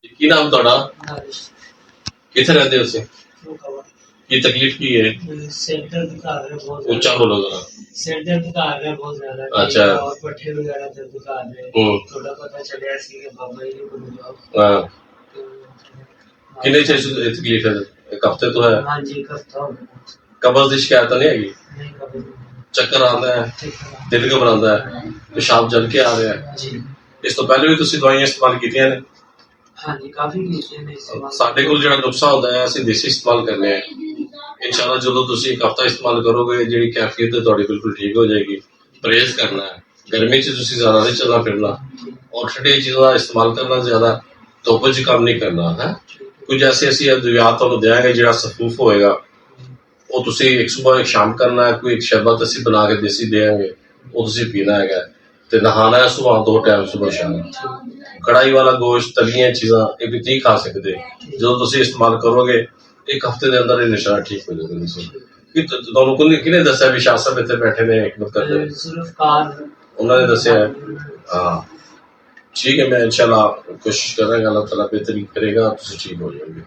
ਕੀ ਨਾਮ ਤੁਹਾਡਾ? हारिस किथे रहते हो उसे? रुकावट की तकलीफ की है? सिर दर्द का आ रहा है बहुत ऊंचा ज्यादा। बोलो जरा। सिर दर्द का आ रहा है बहुत ज्यादा। अच्छा। और पट्टे वगैरह दर्द का आ रहे हैं। हम्म। थोड़ा पता चले ऐसी कि बाबा जी को बुलाओ हाँ, तो कितने चेर से तकलीफ है? एक हफ्ते तो है। हाँ जी एक हफ्ता हो गया। कब्ज की शिकायत तो नहीं हैगी? नहीं कभी नहीं। चक्कर आता है, ठीक है। दिल घबराता है, पेशाब जल के आ रहा है? जी इस तो पहले भी तुसी दवाइयां इस्तेमाल कीतियां ने? हाँ जी काफी कीते ने इस्तेमाल। ਸਾਡੇ ਕੋਲ ਜਿਹੜਾ ਨੁਸਖਾ ਹੁੰਦਾ ਹੈ ਅਸੀਂ ਦੇਸੀ ਇਸਤੇਮਾਲ ਕਰਨੇ ਆ। ਇਨਸ਼ਾਅੱਲਾ ਜਦੋਂ ਤੁਸੀਂ ਇੱਕ ਹਫਤਾ ਇਸਤੇਮਾਲ ਕਰੋਗੇ ਜਿਹੜੀ ਕੈਫੀਅਤ ਹੈ ਤੁਹਾਡੀ ਬਿਲਕੁਲ ਠੀਕ ਹੋ ਜਾਏਗੀ। ਪਰਹੇਜ਼ ਕਰਨਾ ਹੈ, गर्मी च तुसी ज्यादा नहीं चलना फिरना और ठंडी चीज़ों का इस्तेमाल करना, ज्यादा धुप च काम नहीं करना है। कुछ ऐसे ऐसी अद्वियात तुहानूं देंगे जिहड़ा सफूफ होएगा, वो तुसी एक सुबह एक शाम करना है। कोई एक शरबत असीं बना के देसी देंगे, वो तुसी पीना है ते नहाना है सुबह 2 टाइम सुबह शाम। कढ़ाई वाला गोश्त तलियां चीज़ां ये भी नहीं खा सकते। जो तुसी इस्तेमाल करोगे एक हफ्ते के अंदर इंशाअल्लाह ठीक हो जाएगा। तुहानूं किहने दस्सिया भी शाह साहब इत्थे बैठे ने हिकमत करदे? जुल्फकार उन्होंने दस्या है। हाँ ठीक है, मैं इंशाल्लाह कोशिश करूंगा, अल्लाह ताला बेहतरी करेगा, तुम ठीक हो जाओगे।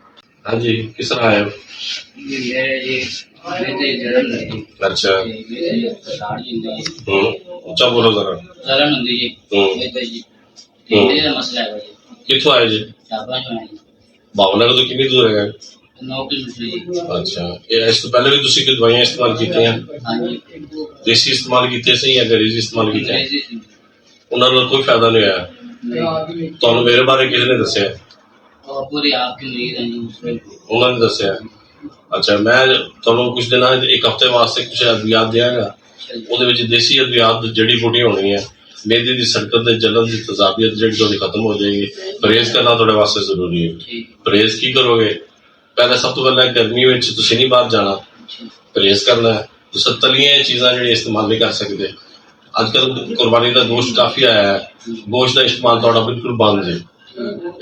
हाँ जी, किस तरह आए हो? अच्छा ऊंचा बोलो जरा। कितों आए जी? भावनगर तो कितनी दूर है? 9 किलोमीटर। अच्छा, इस तो पहले भी तुसी कोई दवाइयां इस्तेमाल कीतियां? देसी इस्तेमाल कीते से या अंग्रेजी इस्तेमाल कीते? उन्होंने नाल कोई फायदा नहीं होया। तुहानूं मेरे बारे किसी ने दस्सिया? पूरी आपकी नींद है उन्होंने दस्सिया। अच्छा, मैं तुहानूं कुछ दिन एक हफ्ते वास्ते कुछ अद्वियात देंगा, ਉਹਦੇ ਵਿੱਚ देसी अद्वियात जड़ी बूटियां होनी है। मेदे की सरकत ते जलन की तजाबियत जी थोड़ी खत्म हो जाएगी। परहेज करना थोड़े वास्ते जरूरी है। परहेज की करोगे? पहले सब तो पहले गर्मी में तुसीं नहीं बाहर जाना, परहेज करना है। तुसीं तलियां चीज़ां जिहड़ियां इस्तेमाल नहीं कर सकते। अजकल कुर्बानी का गोश्त काफ़ी आया है, गोश्त का इस्तेमाल थोड़ा बिल्कुल बंद है।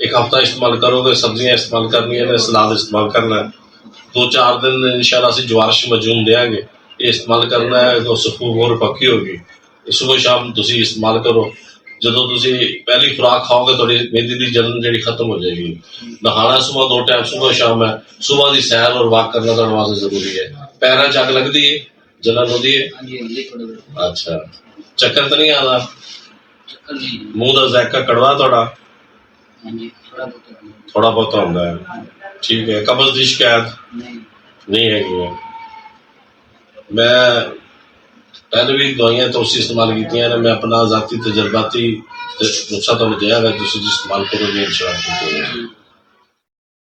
एक हफ्ता इस्तेमाल करोगे, सब्जियां इस्तेमाल करनी है, सलाद इस्तेमाल करना है। 2-4 दिन इंशाल्लाह असीं जवारिश मजून देंगे, ये इस्तेमाल करना है तो सफूफ और पक्की होगी। सुबह शाम तुसीं इस्तेमाल करो। ਜਦੋਂ ਤੁਸੀਂ पहली खुराक खाओगे थोड़ी मेदी की जलन जी खत्म हो जाएगी। नहाना सुबह 2 टाइम सुबह शाम है। सुबह की सैर और वॉक करना थोड़े वास्ते जरूरी है। पैरों च अग लगती है, जलन होती है? अच्छा, चक्कर तो नहीं आता? मुंह का जायका कड़वा थोड़ा? थोड़ा बहुत आता है। ठीक है, कब्ज की शिकायत नहीं है? मैं पहले भी दवाइयां तो उसी इस्तेमाल की ने। मैं अपना जाती तजर्बाती नुस्खा तुहानूं दिया, तुसीं इस्तेमाल करोगे इंशाअल्लाह।